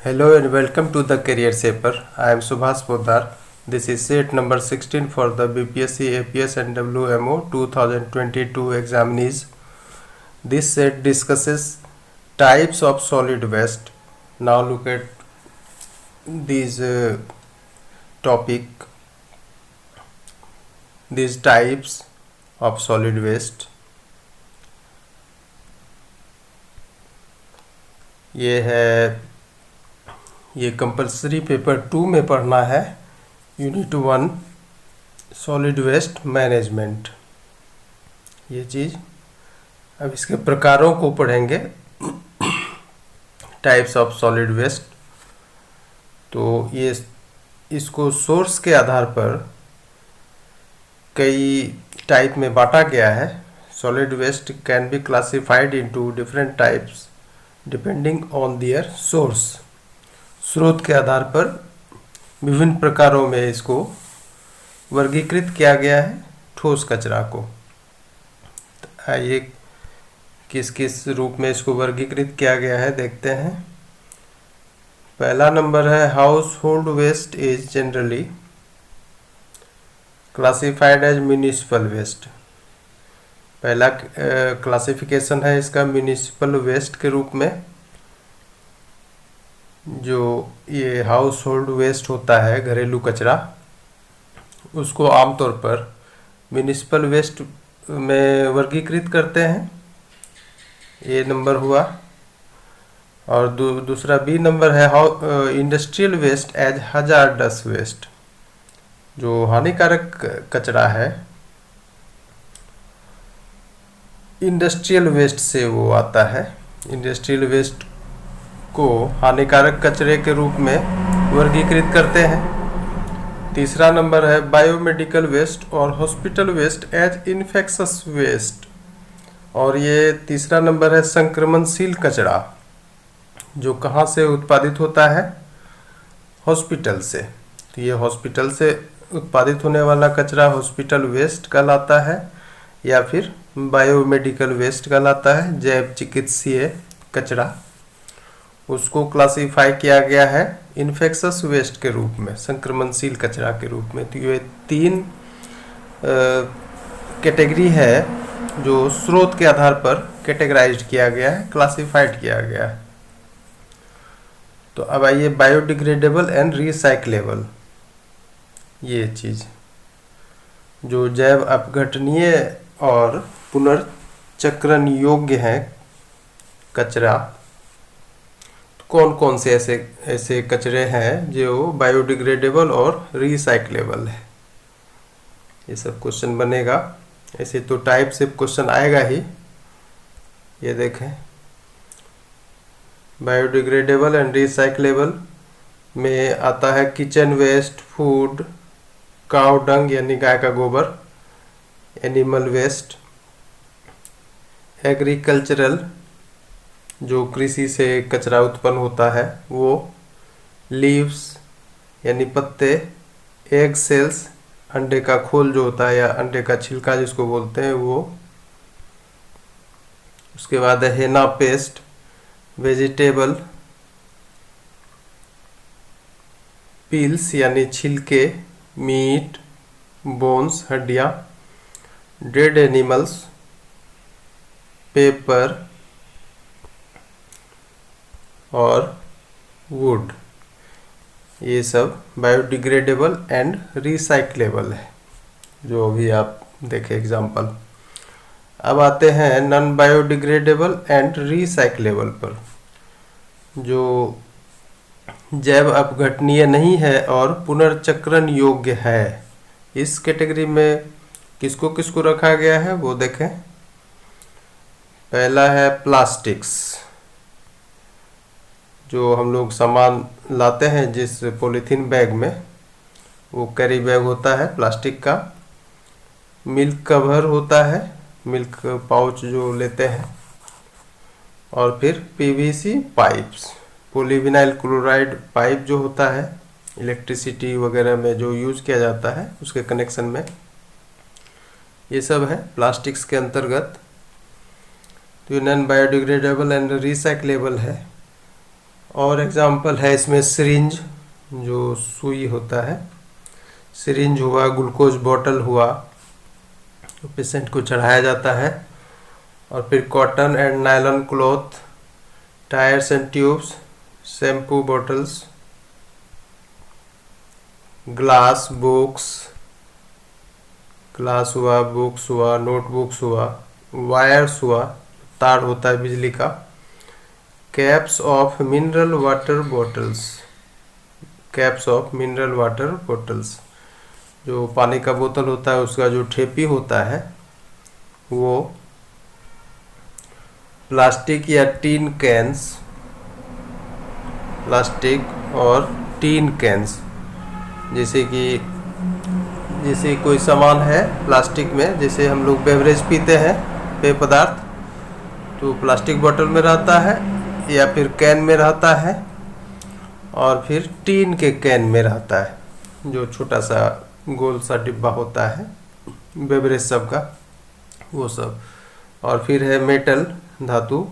Hello and welcome to the Career Shaper. I am Subhas Poddar. This is set number 16 for the BPSC, APS and WMO 2022 examinees. This set discusses types of solid waste. Now look at these these types of solid waste. ये compulsory paper 2 में पढ़ना है, unit 1 solid waste management. ये चीज़ अब इसके प्रकारों को पढ़ेंगे, टाइप्स ऑफ सॉलिड वेस्ट। तो ये इसको सोर्स के आधार पर कई टाइप में बांटा गया है। Solid waste can be classified into different types depending on their source. स्रोत के आधार पर विभिन्न प्रकारों में इसको वर्गीकृत किया गया है। ठोस कचरा को आइए किस किस रूप में इसको वर्गीकृत किया गया है देखते हैं। पहला नंबर है household waste is generally classified as municipal waste. पहला क्लासिफिकेशन है इसका म्यूनिसिपल वेस्ट के रूप में। जो ये हाउस होल्ड वेस्ट होता है, घरेलू कचरा, उसको आमतौर पर म्यूनिसिपल वेस्ट में वर्गीकृत करते हैं। ये नंबर हुआ। और दूसरा बी नंबर है industrial waste as hazardous waste. जो हानिकारक कचरा है, इंडस्ट्रियल वेस्ट से वो आता है। इंडस्ट्रियल वेस्ट को हानिकारक कचरे के रूप में वर्गीकृत करते हैं। तीसरा नंबर है बायोमेडिकल वेस्ट और hospital waste as infectious waste. और ये तीसरा नंबर है संक्रमणशील कचरा, जो कहाँ से उत्पादित होता है? हॉस्पिटल से। तो ये हॉस्पिटल से उत्पादित होने वाला कचरा हॉस्पिटल वेस्ट कहलाता है, या फिर बायोमेडिकल वेस्ट कहलाता है, जैव चिकित्सीय कचरा। उसको क्लासिफाई किया गया है इन्फेक्शस वेस्ट के रूप में, संक्रमणशील कचरा के रूप में। तो ये 3 कैटेगरी है जो स्रोत के आधार पर कैटेगराइज्ड किया गया है, क्लासिफाइड किया गया है। तो अब आइए बायोडिग्रेडेबल एंड रिसाइक्लेबल। ये चीज़ जो जैव अपघटनीय और पुनर्चक्रण योग्य है कचरा, कौन कौन से ऐसे कचरे हैं जो बायोडिग्रेडेबल और रिसाइक्लेबल है। ये सब क्वेश्चन बनेगा। ऐसे तो टाइप से क्वेश्चन आएगा ही। ये देखें, बायोडिग्रेडेबल एंड रिसाइक्लेबल में आता है kitchen waste, food, cow dung यानी गाय का गोबर, एनिमल वेस्ट, एग्रीकल्चरल जो कृषि से कचरा उत्पन्न होता है वो, लीव्स यानी पत्ते, एग सेल्स अंडे का खोल जो होता है या अंडे का छिलका जिसको बोलते हैं वो। उसके बाद है हेना पेस्ट, वेजिटेबल पील्स यानी छिलके, मीट, बोन्स हड्डियाँ, डेड एनिमल्स, पेपर और वुड। ये सब बायोडिग्रेडेबल एंड रिसाइक्लेबल है, जो अभी आप देखें एग्जाम्पल। अब आते हैं नॉन बायोडिग्रेडेबल एंड रिसाइक्लेबल पर। जो जैव अपघटनीय नहीं है और पुनर्चक्रण योग्य है, इस कैटेगरी में किसको किसको रखा गया है वो देखें। पहला है प्लास्टिक्स। जो हम लोग सामान लाते हैं जिस पॉलीथीन बैग में, वो कैरी बैग होता है प्लास्टिक का। मिल्क कवर होता है, मिल्क पाउच जो लेते हैं। और फिर PVC pipes, polyvinyl chloride pipe जो होता है इलेक्ट्रिसिटी वगैरह में जो यूज किया जाता है उसके कनेक्शन में। ये सब है प्लास्टिक्स के अंतर्गत। तो ये नॉन बायोडिग्रेडेबल एंड रिसाइक्लेबल है। और एग्जाम्पल है इसमें सिरिंज, जो सुई होता है, सिरिंज हुआ, ग्लूकोज बॉटल हुआ, तो पेशेंट को चढ़ाया जाता है। और फिर cotton and nylon cloth, tyres and tubes, shampoo bottles, glass books, glass हुआ, बुक्स हुआ, नोटबुक्स हुआ, वायर्स हुआ, तार होता है बिजली का, caps of mineral water bottles, caps of mineral water bottles, जो पानी का बोतल होता है उसका जो ठेपी होता है वो प्लास्टिक या टीन कैंस, प्लास्टिक और टीन कैंस, जैसे कोई सामान है प्लास्टिक में, जैसे हम लोग बेवरेज पीते हैं, पेय पदार्थ, तो प्लास्टिक बोतल में रहता है या फिर कैन में रहता है, और फिर टीन के कैन में रहता है, जो छोटा सा गोल सा डिब्बा होता है बेवरेज सब का, वो सब। और फिर है मेटल, धातु,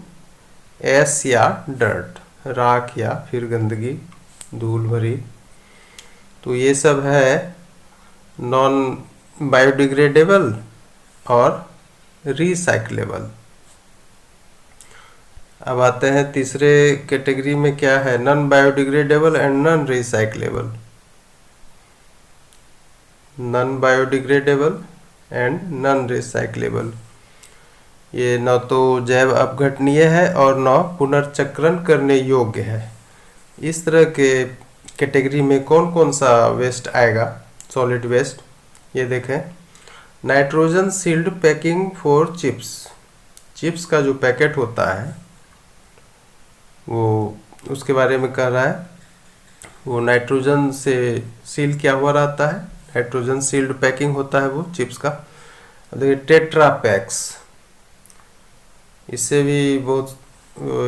एस या डर्ट, राख या फिर गंदगी, धूल भरी। तो ये सब है नॉन बायोडिग्रेडेबल और रिसाइक्लेबल। अब आते हैं तीसरे कैटेगरी में, क्या है, non biodegradable and non recyclable. Non biodegradable and non recyclable, ये न तो जैव अपघटनीय है और न पुनर्चक्रण करने योग्य है। इस तरह के कैटेगरी में कौन कौन सा वेस्ट आएगा, सॉलिड वेस्ट, ये देखें। Nitrogen sealed packing for chips, chips का जो पैकेट होता है वो उसके बारे में कह रहा है, वो नाइट्रोजन से सील किया हुआ रहता है, नाइट्रोजन सील्ड पैकिंग होता है वो चिप्स का। देखिए टेट्रा पैक्स, इससे भी बहुत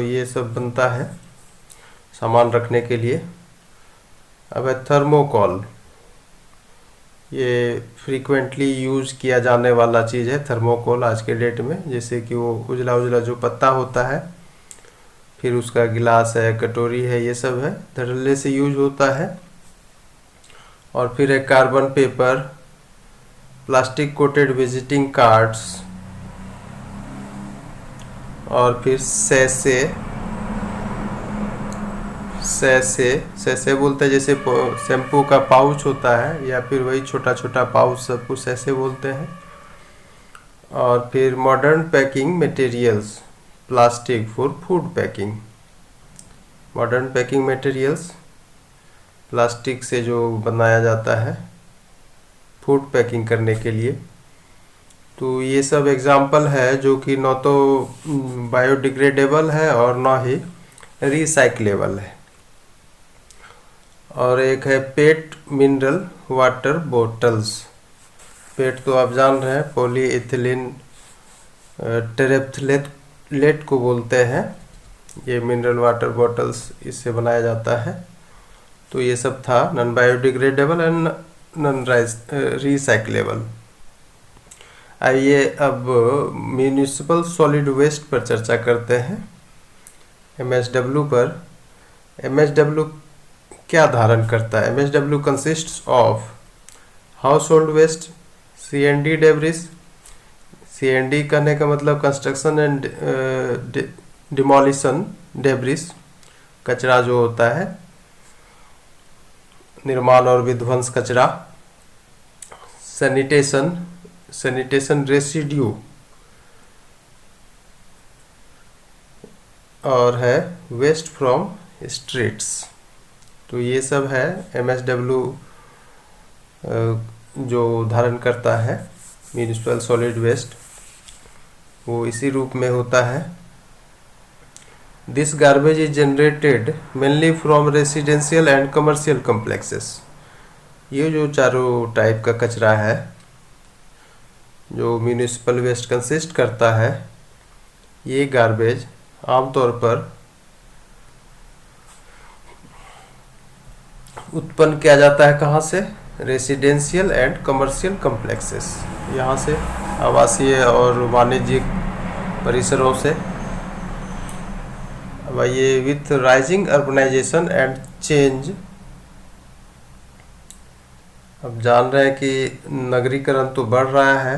ये सब बनता है सामान रखने के लिए। अब है थर्मोकोल, ये फ्रीक्वेंटली यूज किया जाने वाला चीज़ है थर्मोकोल आज के डेट में, जैसे कि वो उजला उजला जो पत्ता होता है, फिर उसका गिलास है, कटोरी है, ये सब है, धड़ल्ले से यूज होता है। और फिर है carbon paper, plastic coated visiting cards, और फिर सैसे, सैसे बोलते हैं, जैसे शैम्पू का पाउच होता है या फिर वही छोटा छोटा पाउच, सब कुछ सैसे बोलते हैं। और फिर modern packing materials, plastic for food packing, modern packing materials, plastic से जो बनाया जाता है फूड पैकिंग करने के लिए। तो ये सब एग्जाम्पल है जो कि न तो बायोडिग्रेडेबल है और न ही रिसाइक्लेबल है। और एक है पेट मिनरल वाटर बोटल्स, पेट तो आप जान रहे हैं, पॉलीइथिलीन टेरेफ्थलेट को बोलते हैं, ये मिनरल वाटर बॉटल्स इससे बनाया जाता है। तो ये सब था non biodegradable and non recyclable. आइए अब म्यूनिसिपल सॉलिड वेस्ट पर चर्चा करते हैं, MSW पर। MSW क्या धारण करता है? MSW consists of household waste, CND debris, CND कहने का मतलब कंस्ट्रक्शन एंड डिमोलिशन डेब्रिस, कचरा जो होता है, निर्माण और विध्वंस कचरा, सैनिटेशन रेसिड्यू, और है वेस्ट फ्रॉम स्ट्रीट्स। तो ये सब है MSW जो धारण करता है म्यूनिसिपल सॉलिड वेस्ट, वो इसी रूप में होता है। This garbage is generated mainly from residential and commercial complexes. ये जो चारों टाइप का कचरा है जो म्यूनिसिपल वेस्ट कंसिस्ट करता है, ये गार्बेज आमतौर पर उत्पन्न किया जाता है कहाँ से? रेसिडेंशियल एंड कमर्शियल कम्प्लेक्सेस, यहाँ से, आवासीय और वाणिज्यिक परिसरों से। अब अब ये with rising urbanization and change, अब जान रहे हैं कि नगरीकरण तो बढ़ रहा है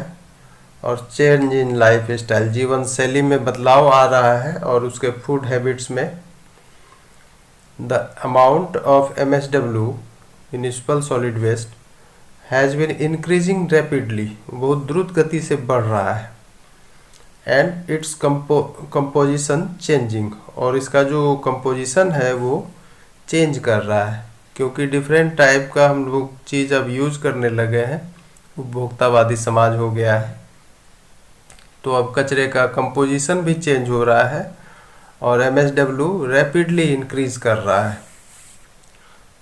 और चेंज इन लाइफ स्टाइल, जीवन शैली में बदलाव आ रहा है और उसके फूड हैबिट्स में। The amount of MSW municipal solid waste has been increasing rapidly, बहुत द्रुत गति से बढ़ रहा है। एंड इट्स कंपोजिशन चेंजिंग, और इसका जो कंपोजिशन है वो चेंज कर रहा है, क्योंकि डिफरेंट टाइप का हम लोग चीज़ अब यूज़ करने लगे हैं, उपभोक्तावादी समाज हो गया है, तो अब कचरे का कंपोजिशन भी चेंज हो रहा है और MSW रैपिडली इंक्रीज कर रहा है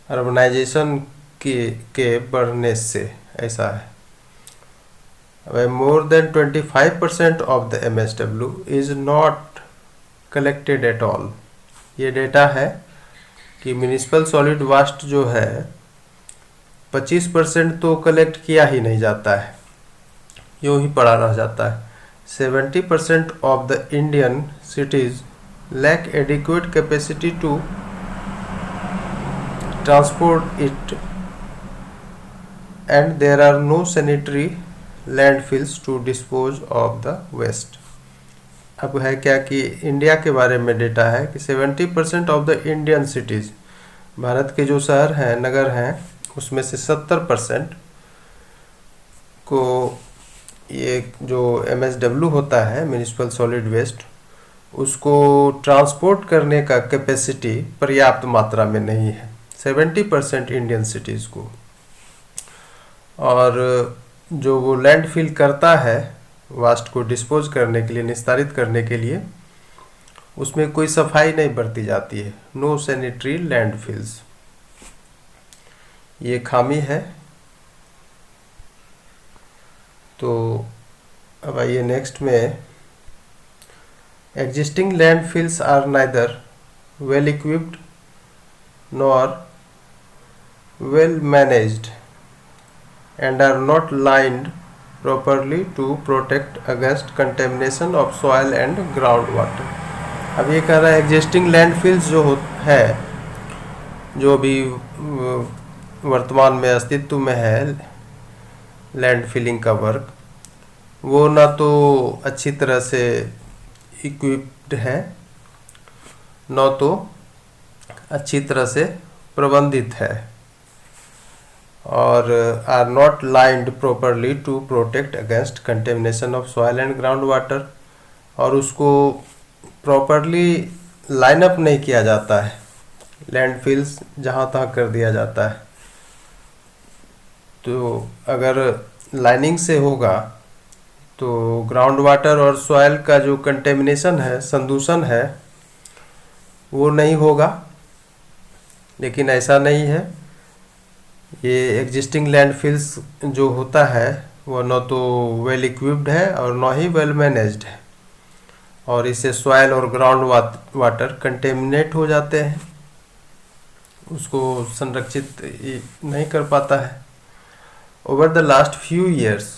अर्बनाइजेशन के बढ़ने से, ऐसा है। अब more than 25% of the MSW is not collected at all, ये डेटा है कि म्यूनिसिपल सॉलिड वेस्ट जो है 25% तो कलेक्ट किया ही नहीं जाता है, यूँ ही पड़ा रह जाता है। 70% of the Indian cities lack adequate capacity to transport it, and there are no sanitary landfills to dispose of the waste. अब है क्या कि इंडिया के बारे में डेटा है कि 70% of the Indian cities, Bharat के जो शहर हैं, नगर हैं, उसमें से 70% को ये जो MSW होता है म्यूनिसिपल सॉलिड वेस्ट, उसको ट्रांसपोर्ट करने का कैपेसिटी पर्याप्त मात्रा में नहीं है 70% इंडियन सिटीज़ को। और जो वो लैंडफिल करता है वास्ट को डिस्पोज करने के लिए, निस्तारित करने के लिए, उसमें कोई सफाई नहीं बरती जाती है, नो सैनिटरी लैंडफिल्स, ये खामी है। तो अब आइए नेक्स्ट में, existing landfills are neither well equipped nor well managed and are not lined properly to protect against contamination of soil and groundwater। अब ये कह रहा है एग्जिस्टिंग लैंडफिल्स जो है, जो भी वर्तमान में अस्तित्व में है लैंडफिलिंग का वर्क, वो ना तो अच्छी तरह से इक्विप्ड है, न तो अच्छी तरह से प्रबंधित है, और are not lined properly to protect against contamination of soil and ground water, और उसको प्रॉपरली लाइन अप नहीं किया जाता है, लैंडफिल्स जहाँ तहाँ कर दिया जाता है। तो अगर लाइनिंग से होगा तो ग्राउंड वाटर और सॉइल का जो कंटेमिनेशन है, संदूषण है, वो नहीं होगा, लेकिन ऐसा नहीं है। ये एग्जिस्टिंग लैंडफिल्स जो होता है वो न तो वेल इक्विप्ड है और न ही वेल मैनेज्ड है, और इससे सॉइल और ग्राउंड वाटर कंटेमिनेट हो जाते हैं, उसको संरक्षित नहीं कर पाता है। Over the last few years,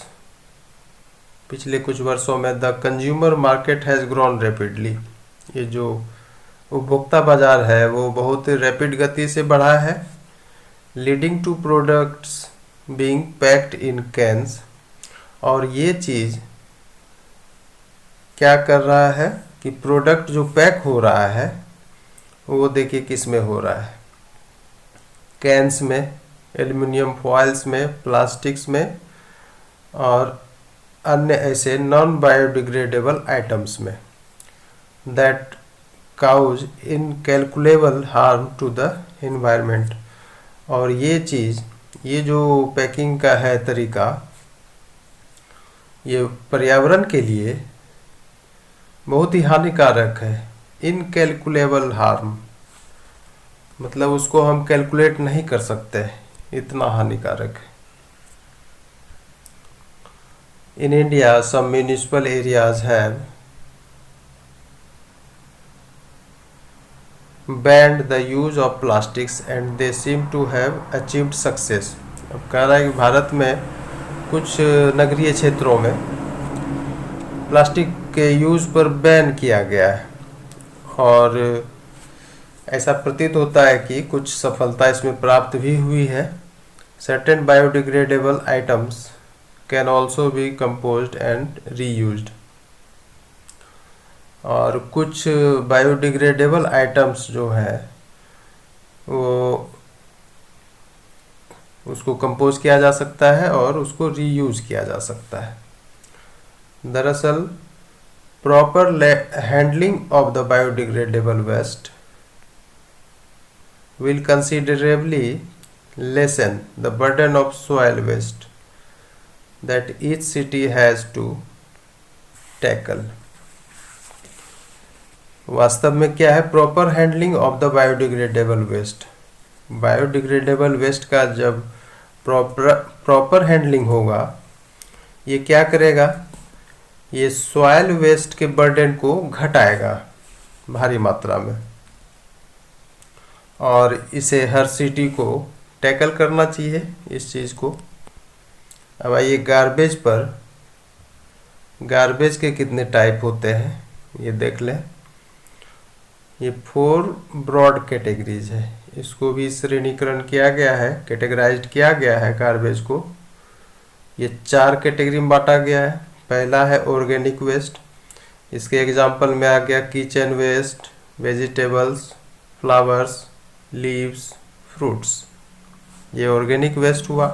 पिछले कुछ वर्षों में, the consumer market has grown rapidly, ये जो उपभोक्ता बाजार है वो बहुत रैपिड गति से बढ़ा है, leading to products being packed in cans, और ये चीज़ क्या कर रहा है कि प्रोडक्ट जो पैक हो रहा है वो देखिए किस में हो रहा है, कैन्स में, एल्युमिनियम फॉइल्स में, प्लास्टिक्स में और अन्य ऐसे नॉन बायोडिग्रेडेबल आइटम्स में, that causes incalculable harm to the environment. और ये चीज़, ये जो पैकिंग का है तरीका, ये पर्यावरण के लिए बहुत ही हानिकारक है। इनकैलकुलेबल हार्म मतलब उसको हम कैलकुलेट नहीं कर सकते, इतना हानिकारक है। In India some municipal areas have banned the use of plastics and they seem to have achieved success। अब कह रहा है कि भारत में कुछ नगरीय क्षेत्रों में प्लास्टिक के यूज़ पर बैन किया गया है और ऐसा प्रतीत होता है कि कुछ सफलता इसमें प्राप्त भी हुई है। Certain biodegradable items can also be composed and reused. और कुछ बायोडिग्रेडेबल आइटम्स जो है वो उसको कंपोज किया जा सकता है और उसको रीयूज किया जा सकता है। दरअसल proper handling of the biodegradable waste will considerably lessen the burden of soil waste that each city has to tackle। वास्तव में क्या है proper handling of the biodegradable waste? Biodegradable waste का जब प्रॉपर हैंडलिंग होगा, ये क्या करेगा? ये सॉइल वेस्ट के बर्डन को घटाएगा भारी मात्रा में, और इसे हर सिटी को टैकल करना चाहिए इस चीज़ को। अब आइए गार्बेज पर। गार्बेज के कितने टाइप होते हैं ये देख लें। ये 4 ब्रॉड कैटेगरीज है, इसको भी श्रेणीकरण किया गया है, कैटेगराइज्ड किया गया है गार्बेज को। ये 4 कैटेगरी में बांटा गया है। पहला है ऑर्गेनिक वेस्ट, इसके एग्जांपल में आ गया kitchen waste, vegetables, flowers, leaves, fruits. ये ऑर्गेनिक वेस्ट हुआ।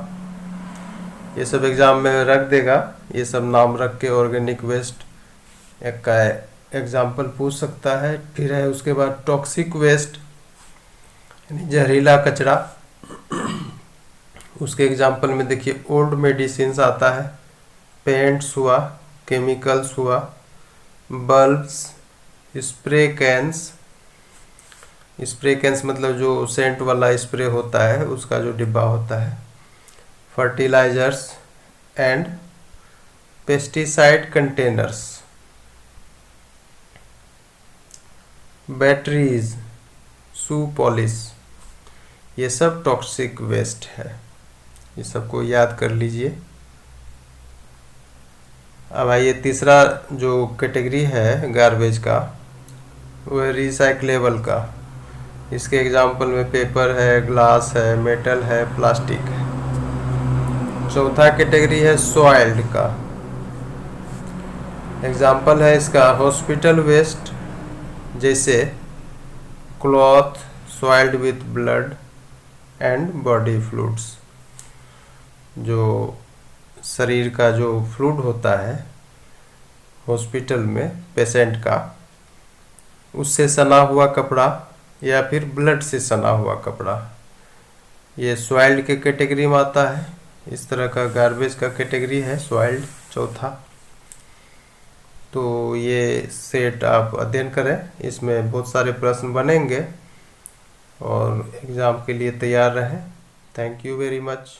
ये सब एग्जाम में रख देगा, ये सब नाम रख के ऑर्गेनिक वेस्ट एक का एग्जाम्पल पूछ सकता है। फिर है उसके बाद टॉक्सिक वेस्ट यानी जहरीला कचरा। उसके एग्जाम्पल में देखिए ओल्ड मेडिसिन्स आता है, पेंट्स हुआ, केमिकल्स हुआ, bulbs, spray cans. Spray cans मतलब जो सेंट वाला स्प्रे होता है उसका जो डिब्बा होता है, fertilizers and pesticide containers, batteries, shoe polish, ये सब टॉक्सिक वेस्ट है। ये सबको याद कर लीजिए। अब आइए तीसरा जो कैटेगरी है गार्बेज का वो है रिसाइक्लेबल का। इसके एग्जाम्पल में पेपर है, ग्लास है, मेटल है, प्लास्टिक है। चौथा कैटेगरी है सॉइल्ड का। एग्जाम्पल है इसका हॉस्पिटल वेस्ट, जैसे cloth soiled with blood and body fluids. जो शरीर का जो फ्लूइड होता है हॉस्पिटल में पेशेंट का, उससे सना हुआ कपड़ा या फिर ब्लड से सना हुआ कपड़ा, ये सॉइल्ड के कैटेगरी में आता है। इस तरह का गार्बेज का कैटेगरी है सॉइल्ड चौथा। तो ये सेट आप अध्ययन करें, इसमें बहुत सारे प्रश्न बनेंगे और एग्ज़ाम के लिए तैयार रहें। Thank you very much.